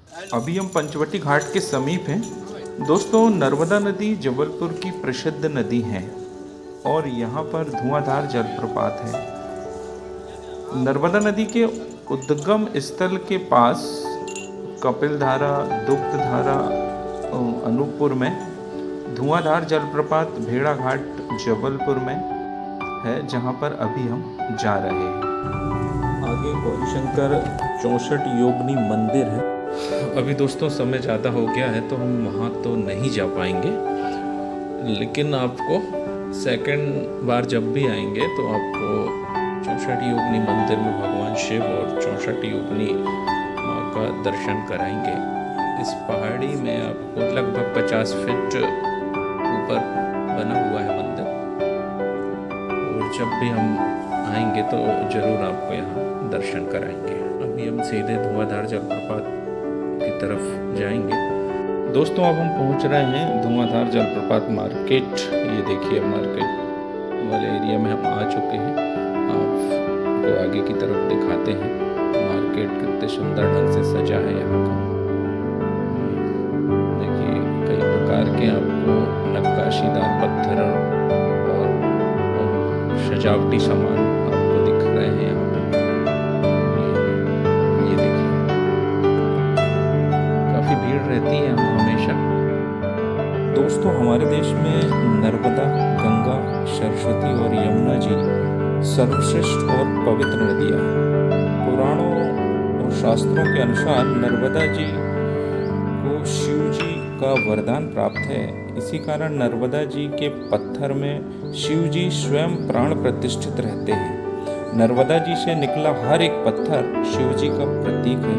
अभी हम पंचवटी घाट के समीप हैं। दोस्तों, नर्मदा नदी जबलपुर की प्रसिद्ध नदी है और यहाँ पर धुआंधार जलप्रपात है। नर्मदा नदी के उद्गम स्थल के पास कपिलधारा, दुग्धधारा, अनूपपुर में धुआंधार जलप्रपात भेड़ा घाट जबलपुर में है, जहाँ पर अभी हम जा रहे हैं। आगे गौरीशंकर 64 योगिनी मंदिर है। अभी दोस्तों समय ज़्यादा हो गया है तो हम वहाँ तो नहीं जा पाएंगे, लेकिन आपको सेकंड बार जब भी आएंगे तो आपको 64 योगिनी मंदिर में भगवान शिव और 64 योगिनी माँ का दर्शन कराएंगे। इस पहाड़ी में आपको लगभग 50 फीट ऊपर बना हुआ है मंदिर, और जब भी हम आएंगे तो ज़रूर आपको यहाँ दर्शन कराएंगे। अभी हम सीधे धुआंधार जलप्रपात की तरफ जाएंगे। दोस्तों, अब हम पहुँच रहे हैं धुआंधार जलप्रपात मार्केट। ये देखिए, मार्केट वाले एरिया में हम आ चुके हैं। आपको आगे की तरफ दिखाते हैं मार्केट कितने सुंदर ढंग से सजा है यहाँ का। देखिए, कई प्रकार के आपको नक्काशीदार पत्थर और सजावटी सामान आपको दिख रहे हैं यहाँ पे। ये देखिए, काफ़ी भीड़ रहती है यहाँ हमेशा। दोस्तों, हमारे देश में नर्मदा, गंगा, सरस्वती और यमुना जी सर्वश्रेष्ठ और पवित्र नदियाँ हैं। पुराणों और शास्त्रों के अनुसार नर्मदा जी को शिव जी का वरदान प्राप्त है। इसी कारण नर्मदा जी के पत्थर में शिव जी स्वयं प्राण प्रतिष्ठित रहते हैं। नर्मदा जी से निकला हर एक पत्थर शिव जी का प्रतीक है।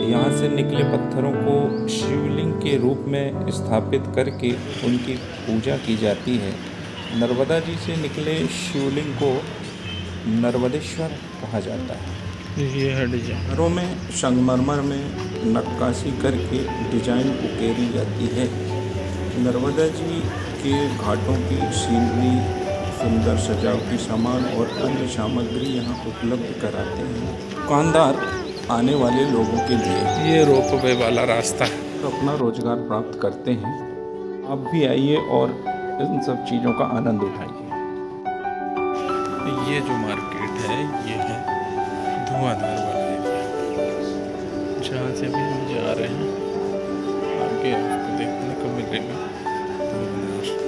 यहाँ से निकले पत्थरों को शिवलिंग के रूप में स्थापित करके उनकी पूजा की जाती है। नर्मदा जी से निकले शिवलिंग को नर्मदेश्वर कहा जाता है। ये है डिजाइन। घरों में संगमरमर में नक्काशी करके डिजाइन उकेरी जाती है। नर्मदा जी के घाटों की सीनरी, सुंदर सजावटी सामान और अन्य सामग्री यहाँ उपलब्ध कराते हैं दुकानदार आने वाले लोगों के लिए। ये रोपवे वाला रास्ता है। अपना रोजगार प्राप्त करते हैं। आप भी आइए और इन सब चीज़ों का आनंद उठाइए। ये जो मार्केट है ये है धुआंधार वाला एरिया, जहाँ से भी हम जा रहे हैं। आगे आपको देखने को मिलेगा।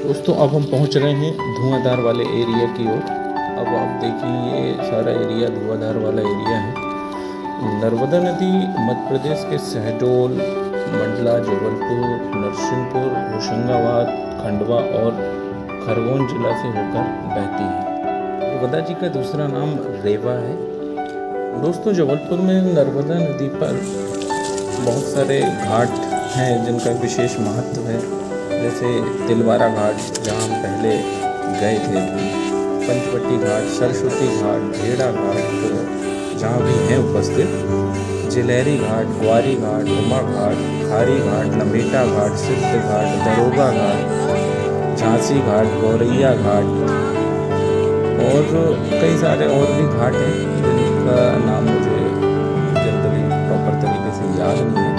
दोस्तों, अब हम पहुंच रहे हैं धुआंधार वाले एरिया की ओर। अब आप देखिए, ये सारा एरिया धुआंधार वाला एरिया है। नर्मदा नदी मध्य प्रदेश के शहडोल, मंडला, जबलपुर, नरसिंहपुर, होशंगाबाद, खंडवा और खरगोन जिला से होकर बहती है। नर्मदा जी का दूसरा नाम रेवा है। दोस्तों, जबलपुर में नर्मदा नदी पर बहुत सारे घाट हैं जिनका विशेष महत्व है, जैसे तिलवारा घाट जहाँ हम पहले गए थे, पंचवटी घाट, सरस्वती घाट, भेड़ा घाट जहाँ भी हैं उपस्थित, जिलेरी घाट, ग्वारी घाट, उमा घाट, खारी घाट, लमेटा घाट, सिद्ध घाट, दरोगा घाट, झांसी घाट, गौरैया घाट और कई सारे और भी घाट हैं जिनका नाम मुझे जनरली प्रॉपर तरीके से याद नहीं है।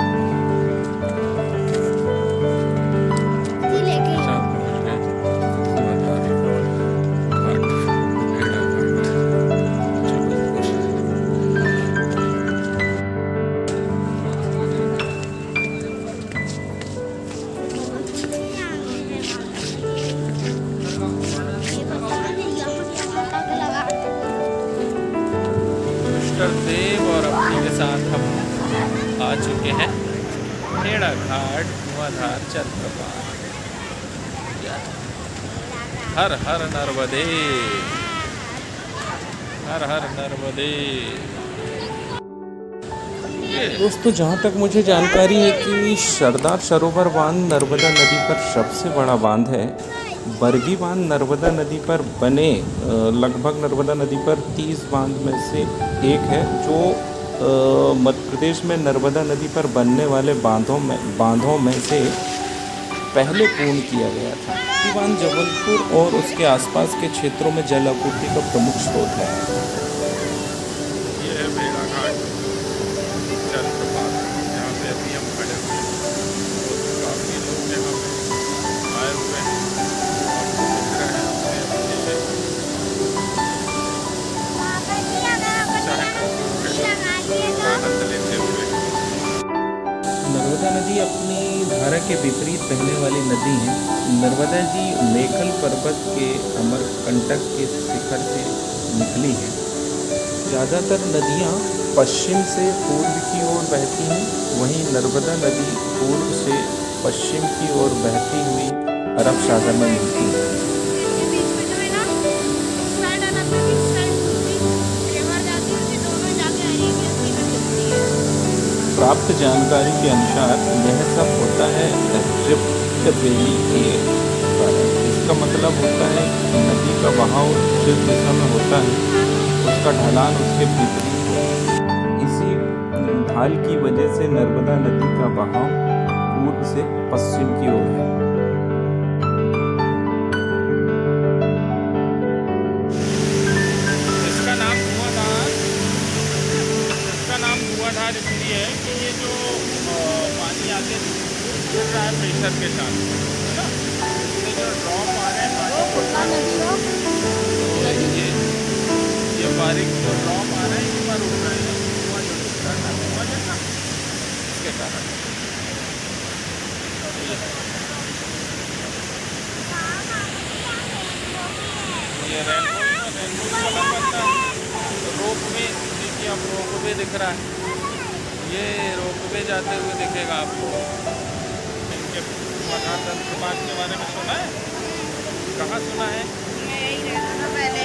देव और अपनी के साथ हम आ चुके हैं भेड़ा घाट धुआंधार जलप्रपात। हर हर नर्मदे, हर हर नर्मदे। दोस्तों, जहाँ तक मुझे जानकारी है कि सरदार सरोवर बांध नर्मदा नदी पर सबसे बड़ा बांध है। बरगी बांध नर्मदा नदी पर बने लगभग नर्मदा नदी पर 30 बांध में से एक है, जो मध्य प्रदेश में नर्मदा नदी पर बनने वाले बांधों में से पहले पूर्ण किया गया था। ये बांध जबलपुर और उसके आसपास के क्षेत्रों में जल आपूर्ति का प्रमुख स्रोत है। ये है भेड़ा घाट जलप्रपात, जहाँ पे अभी नर्मदा नदी अपनी धारा के विपरीत बहने वाली नदी है। नर्मदा जी मेखल पर्वत के अमरकंटक के शिखर से निकली है। ज़्यादातर नदियाँ पश्चिम से पूर्व की ओर बहती हैं, वहीं नर्मदा नदी पूर्व से पश्चिम की ओर बहती हुई अरब सागर में मिलती है। इसके बीच में जो है ना, उस साइड अरब में, इस साइड दूसरी रिवर जाती है, कि दोनों जाके अरेबियन सी में मिलती है। प्राप्त जानकारी के अनुसार यह सब होता है रिफ्ट वैली के कारण। इसका मतलब होता है कि नदी का बहाव जिस दिशा में होता है उसका ढलान उसके विपरीत है। इसी ढाल की वजह से नर्मदा नदी का बहाव पूर्व से पश्चिम की ओर है। इसका नाम धुआंधार इसलिए है कि ये जो पानी आगे गिर रहा है प्रेशर के साथ, है ना, इससे जो ड्रॉप आ रहे हैं पानी के, ये बारीक जो ड्रॉप आ रहा है इस पर उठ रहा है धुआं जो दिख रहा है, धुआं जैसा, इसके कारण। ये रेनबो कलर बनता है। रोप में देखिए, आप रोप वे दिख रहा है, ये रोप वे जाते हुए दिखेगा आपको। इनके मकान तंत्र के बारे में सुना है? कहाँ सुना है? मैं यही रहता था पहले।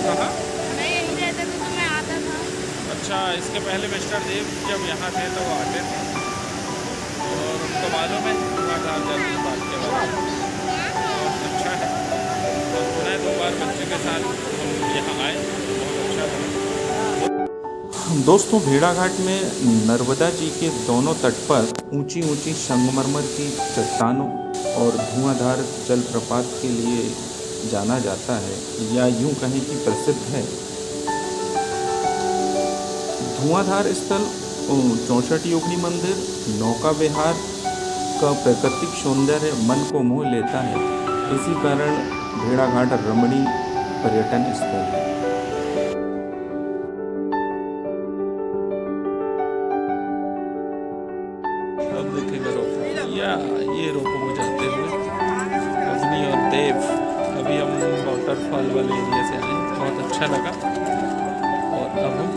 कहाँ? मैं यही रहता था तो मैं आता था। अच्छा, इसके पहले मिस्टर देव जब यहाँ थे तो वो आते थे और उनको मालूम है धुआंधार जलप्रपात के बारे में। बहुत अच्छा है, और पुनः 2 बार बच्चे के साथ हम यहाँ आए, बहुत अच्छा लगा। दोस्तों, भेड़ाघाट में नर्मदा जी के दोनों तट पर ऊंची ऊंची संगमरमर की चट्टानों और धुआंधार जलप्रपात के लिए जाना जाता है, या यूं कहें कि प्रसिद्ध है। धुआंधार स्थल 64 योगिनी मंदिर, नौका विहार का प्राकृतिक सौंदर्य मन को मोह लेता है। इसी कारण भेड़ाघाट रमणीय पर्यटन स्थल है। अब देखेगा रोपो, या ये रोपो में जाते हुए अग्नि और देव। अभी हम वाटरफॉल वाले एरिया से आए, बहुत अच्छा लगा, और अब हम